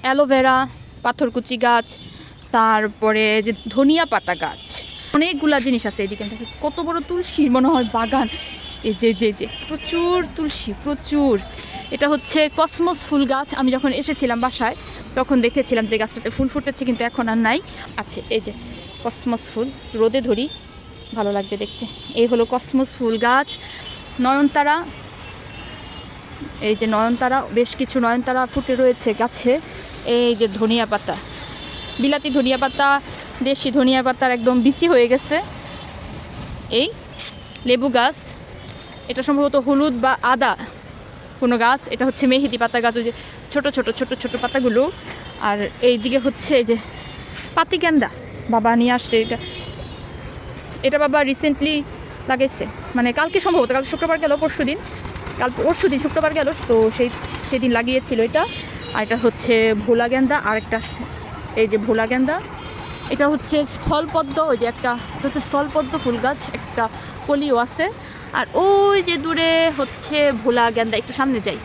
Aloe vera, পাথরকুচি গাছ, তারপরে যে ধনিয়া পাতা গাছ, অনেকগুলা জিনিস আছে। এদিকে দেখি কত বড় তুলসীর মনে হয় বাগান। এই যে প্রচুর তুলসী, প্রচুর। এটা হচ্ছে কসমস ফুল গাছ। আমি যখন এসেছিলাম বাসায় তখন দেখেছিলাম যে গাছটাতে ফুল ফুটেছে, কিন্তু এখন আর নাই। আছে এই যে কসমস ফুল, রোদে ধরি, ভালো লাগবে দেখতে। এই হলো কসমস ফুল গাছ। নয়নতারা, এই যে নয়নতারা, বেশ কিছু নয়নতারা ফুটে রয়েছে গাছে। এই যে ধনিয়া পাতা, বিলাতি ধনিয়া পাতা, দেশি ধনিয়া পাতার একদম বিচি হয়ে গেছে। এই লেবু গাছ, এটা সম্ভবত হলুদ বা আদা কোনো গাছ। এটা হচ্ছে মেহেদি পাতা গাছ, ওই যে ছোটো ছোটো ছোটো ছোটো পাতাগুলো। আর এই দিকে হচ্ছে এই যে পাতিকেন্দা, বাবা নিয়ে আসছে। এটা বাবা রিসেন্টলি লাগাইছে, মানে কালকে সম্ভবত, কাল শুক্রবার গেল, পরশুদিন শুক্রবার গেল, তো সেদিন লাগিয়েছিল এটা। আর এটা হচ্ছে ভোলা গেন্দা, আর একটা এই যে ভোলা গেন্দা। এটা হচ্ছে স্থলপদ্ম, ওই যে এটা হচ্ছে স্থলপদ্ম ফুল গাছ, একটা কলিও আছে। আর ওই যে দূরে হচ্ছে ভোলা গেন্দা। একটু সামনে যাই।